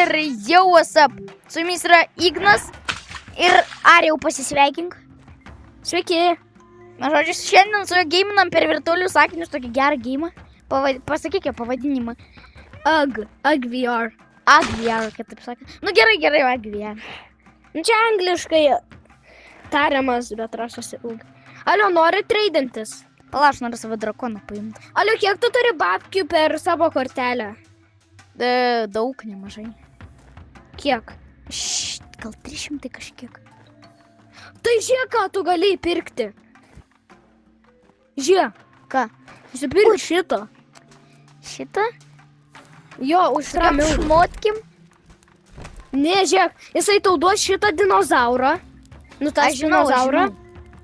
Ir jau what's up. Su jumis yra Ignas ir Arijau pasisveikink. Sveiki. Na, žodžiu, šiandien su juo geiminam per virtualius sakinius tokį gerą geimą. Pasakyk jo pavadinimą. AgVR. AgVR, kaip taip sakė. Nu gerai, AgVR. Nu, čia angliškai tariamas, bet rašosi UG. Alio, nori treidintis? Pala, aš noriu savo drakoną paimti. Alio, kiek tu turi babkių per savo kortelę? Daug, nemažai. Kiek? Gal 300 kažkiek. Tai žiūrėk, ką tu gali įpirkti. Žiūrėk. Ką? Įsipirk šitą. Šitą? Jo, už ramiau. Šmotkim. Ne, žiūrėk, jisai tau duos šitą dinozaurą. Nu, tą dinozaurą.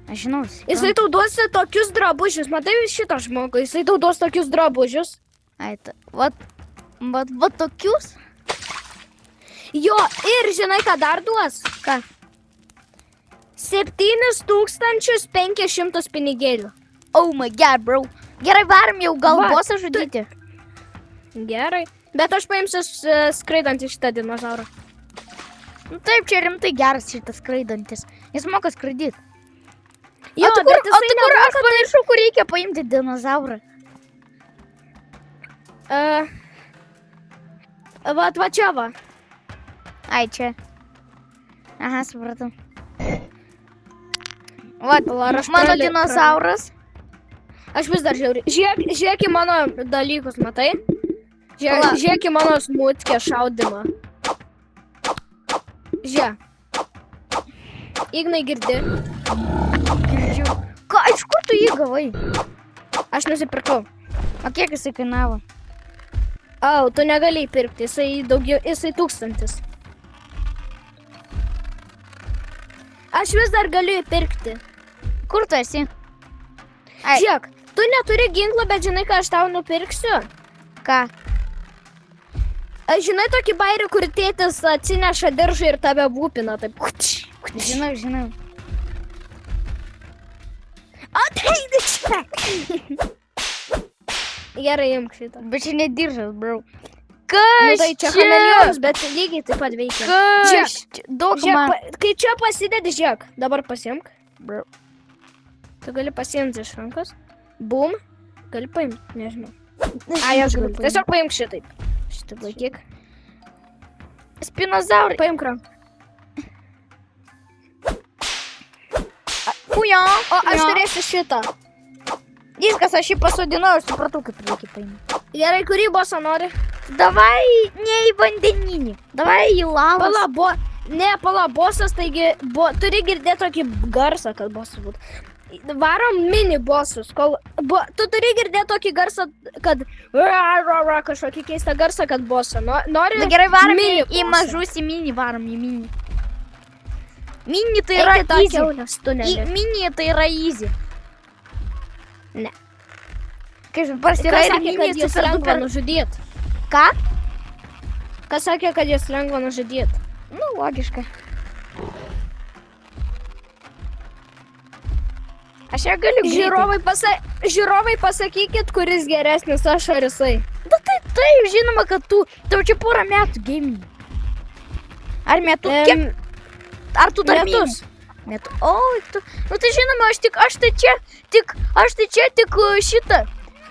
Aš žinau. Jisai tau duos tokius drabužius. Matai šitą žmogų, jisai tau duos tokius drabužius. Ai, va tokius? Jo, ir žinai, ką dar duos? Ką? 7500 pinigėlių. Oh my god, bro. Gerai, varom jau gal bosą žudyti. Gerai. Bet aš paimsiu skraidantį šitą dinozaurą. Nu taip, čia rimtai geras šitas skraidantis. Jis moka skraidyti. Jo, o tu kur aš pamiršau, kur reikia paimti dinozaurą? Va čia va. Ai, čia. Aha, supratau. Vat, mano dinozauras. Aš vis dar žiauri. Žiūrėk į mano dalykus, matai? Žiūrėk į mano smutkę šaudimą. Žiūrėk. Ignai, girdi? Girdžiu. Ką, iš kur tu jį gavai? Aš nusipirkau. O kiek jisai kainavo? Au, tu negali įpirkti, jisai 1000. Aš vis dar galiu įpirkti. Kur tu esi? Žiūrėk, tu neturi ginklo, bet žinai, ką aš tau nupirksiu? Ką? Žinai tokį bairį, kur tėtis atsineša diržą ir tave būpina, taip. Žinau. Ateini čia! Gerai, imk šitą. Bet čia nediržas, bro. Nu, Kas tai čia chameleonas, bet lygiai taip pat veikia. Kas čia? Daug man. Kai čia pasidedi, žiūrėk, dabar pasiimk. Bro. Tu gali pasiimti iš rankos. Bum. Gali paimti, nežinau. Ai, aš galiu. Tiesiog paimk šitaip. Šitaip laikyk. Spinozaurai. Paimk ranką. Puja. O, aš turėsiu šitą. Viskas, aš jį pasodinau, aš supratau, kaip reikia paimti. Gerai, kurį bosą nori? Davai ne į vandeninį. Davai į lavas. Pala, bosas, taigi, turi girdėti tokį garsą, kad bosas būtų. Varom mini bosus, tu turi girdėti tokį garsą, kad kažkokį keistą garsą, kad bosą. Nori gerai, varom į mažus, į mini, varom į mini. Mini tai yra easy. Mini tai yra easy. Ne. Kaip prasideda ir mini, kad jis lengva nužudyti. Ką? Kas sakė, kad jis lengva nužudyti? Nu, logiška. Aš ją galiu greitai. Žiūrovai pasakykit, kuris geresnis, aš ar jisai. Na tai žinoma, kad tau čia porą metų gaming. Ar metų? Kiek? Ar tu dar metus? Metų. O, nu tai žinoma, aš tai čia tik šitą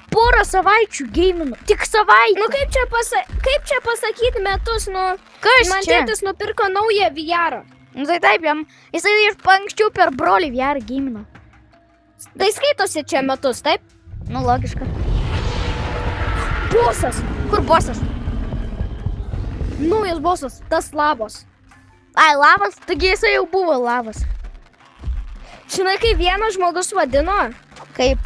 porą savaičių gaminu. Tik savaitę. Nu kaip čia pasakyti metus, nu. Kas man čia? tėtis nupirko naują VR-ą. Nu tai taip, jisai anksčiau per brolį VR gamino. Tai skaitosi čia metus, taip? Nu, logiška. Bosas. Kur bosas? Naujas bosas, tas lavos. Ai, lavas? Taigi jisai jau buvo lavas. Žinai, kaip vienas žmogus vadino? Kaip?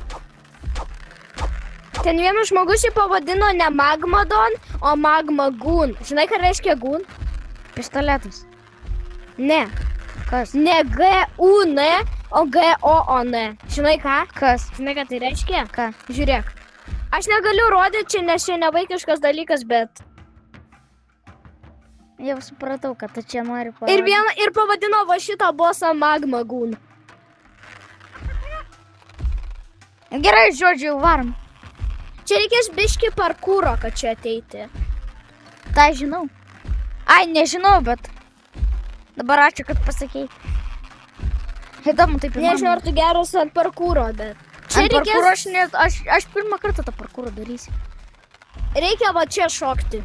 Ten vienas žmogus jį pavadino ne Magmadon, o Magmagoon. Žinai, ką reiškia goon? Pistoletas. Ne. Kas? Ne G-U-N, o G-O-O-N. Žinai ką? Kas? Žinai, ką tai reiškia? Ką? Žiūrėk. Aš negaliu rodyti čia, nes čia nevaikiškas dalykas, bet... Jau supratau, kad tu čia nori parodyti. Ir pavadino va šitą bosą Magmagoon. Gerai, žodžiu, varom. Čia reikės biški parkūro, kad čia ateiti. Tai žinau. Ai, nežinau, bet... Dabar ačiū, kad pasakei. Įdomu, taip Nežinau, ar tu geras ant parkūro, bet... Čia Ant parkūro reikės... aš pirmą kartą tą parkūrą darysiu. Reikia va čia šokti.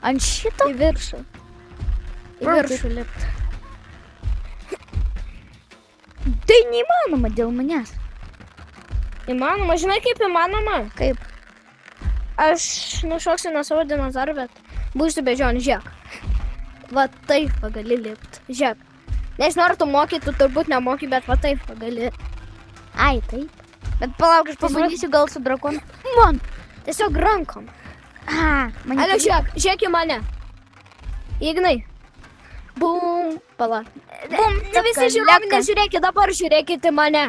Ant šito? Į viršų. Į Bro, viršų lipti. Tai neįmanoma dėl manęs. Įmanoma, žinai kaip įmanoma? Kaip? Aš nušoksiu nuo savo dinozaurų, bet būsiu bežionį, žiūrėk. Va taip va gali lipti, žiūrėk. Nežinau, ar tu moki, tu turbūt nemoki, bet va taip va gali. Ai, taip. Bet palauk, aš pabandysiu gal su drakonu. Man. Tiesiog rankom. Man Ale, žiūrėk į mane. Ignai. Bum, pala. Bum, Ne visi žiūrovai nežiūrėkit, dabar žiūrėkit į mane.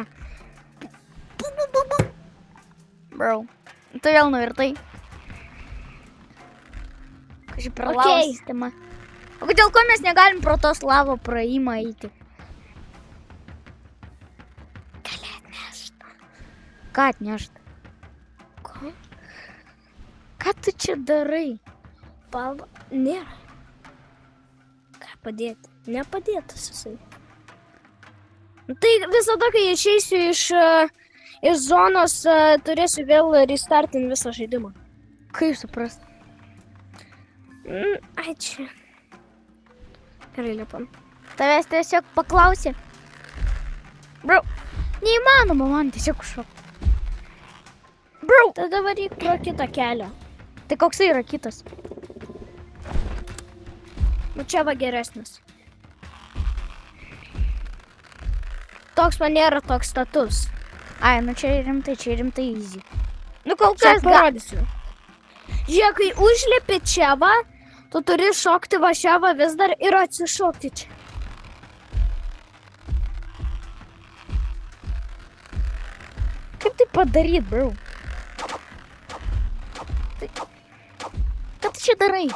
Bro, tu vėl nuvirtai. Kažkaip per lavos Okei. sistemą. O dėl ko mes negalim pro tos lavo praėjimą eiti? Gali atnešti. Ką atnešt? Ko? Ką tu čia darai? Palba. Nėra. Ką padėti? Nepadėtas jisai. Tai visada, kai išeisiu iš zonos, turėsiu vėl restartinti visą žaidimą. Kaip suprast? Ai, čia. Gerai, lipam. Tavęs tiesiog paklausė. Bro, neįmanoma man tiesiog šokti. Bro, Tada varyk pro kitą kelią. tai koks yra kitas? Nu čia va geresnis. Toks man nėra toks status. Ai, nu čia rimtai easy. Nu kol Čia kas gal. parodysiu. Žiūrėk, kai užlipi čia va, tu turi šokti va čia va vis dar ir atsišokti čia. Kaip tai padaryt, bro? Tai... Ką tu čia darai?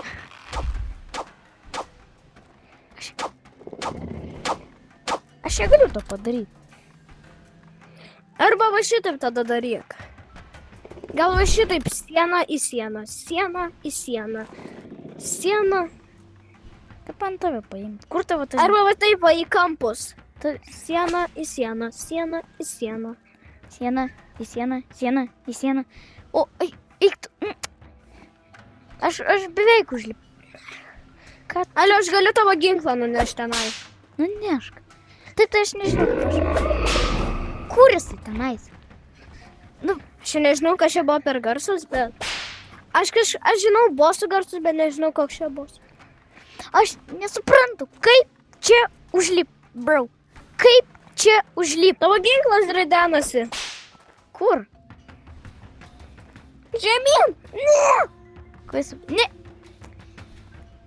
Aš negaliu to padaryti. Arba va šitaip tada daryk. Gal va šitaip siena į sieną, siena į sieną, siena. Kaip ant tave paimti? Kur tavo tas... Arba va taip va į kampus. Tu... Siena į sieną, siena į sieną. Siena, į sieną, siena, į sieną. O, eik tu. Aš beveik užlip. Ką? Alio, aš galiu tavo ginklą nunešti tenai. Nu, nešk. Tai aš nežinau, kaip aš... Kur jisai tenais? Nu, aš nežinau, kas čia buvo per garsus, bet... Aš žinau bosų garsus, bet nežinau, koks čia bus. Aš nesuprantu, kaip čia užlip, bro. Kaip čia užlip? Tavo ginklas raidenasi. Kur? Žemyn! Ne! Kvaisu. Ne.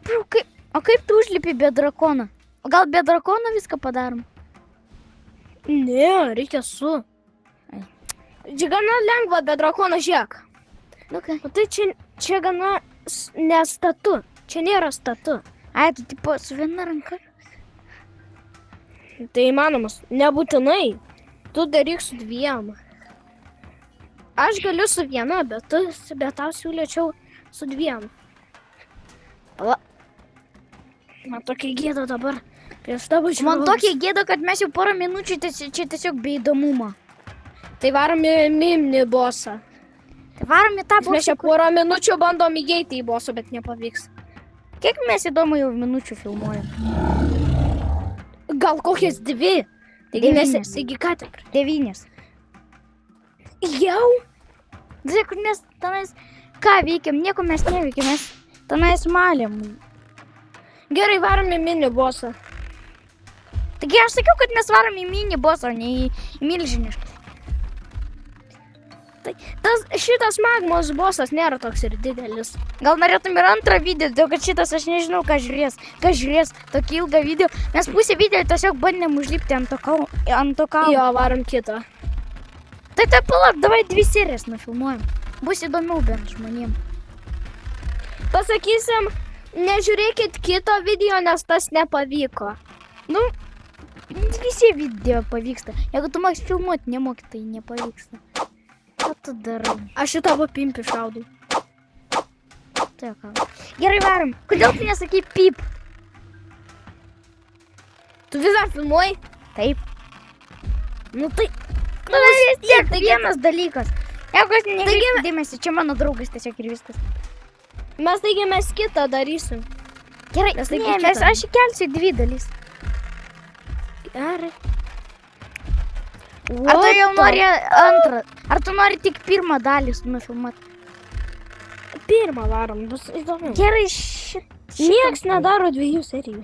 Bro, kaip... O kaip tu užlipi be drakono? O gal be drakono viską padarom? Ne, reikia su. Ai. Čia gana lengva be drakono, žiūrėk. Nu ką? O tai čia gana nestatu. Čia nėra statu. Ai, tu tipo su viena ranka? Tai įmanomas. Nebūtinai. Tu daryk su dviem. Aš galiu su viena, bet tau siūlyčiau su dviem. Pala. Man tokia gėda dabar. Prieš tavo žiūrovus. Man tokia gėda, kad mes jau porą minučių čia tiesiog be įdomumo. Tai varom į mimnį bosą. Tai varom į tą Mes čia bosą. porą minučių bandom įeiti į bosą, bet nepavyks. Kiek mes įdomu jau minučių filmuojam? Gal kokias 2? Devynias. Taigi ką tik? 9. Jau? Tai kur mes tenais ką veikiam, nieko mes neveikiam, mes tenais malėm. Gerai, varom į mini bosą. Taigi aš sakiau, kad mes varom į mini bosą, o ne į milžinišką. Šitas magmos bosas nėra toks ir didelis. Gal norėtum ir antrą video, dėl kad šitas aš nežinau, ką žiūrės tokį ilgą video. Mes pusę video tiesiog bandėm užlipti ant to kalno. Jo, varom kitą. Tai palauk, davai 2 serijas nufilmuojam. Bus įdomiau bent žmonėm. Pasakysim, nežiūrėkit kito video, nes tas nepavyko. Nu, visi video pavyksta. Jeigu tu moks filmuoti, nemoki, tai nepavyksta. Ką tu darai? Aš į tavo pimpį šaudau. Tai ką? Gerai, varom. Kodėl tu nesakai pip? Tu vis dar filmuoji? Taip. Nu tai... Nu, vis tiek, taigi- vienas dalykas. Jeigu kas Taigi- nekreipia dėmesį, čia mano draugas tiesiog ir viskas. Mes kitą darysim. Gerai, Nes taigi ne, mes kitą. aš įkelsiu 2 dalis. Gerai. Ar tu jau nori antrą? Ar tu nori tik pirmą dalį nufilmuoti? Pirmą varom, bus įdomu. Gerai, Nieks nedaro 2 serijų.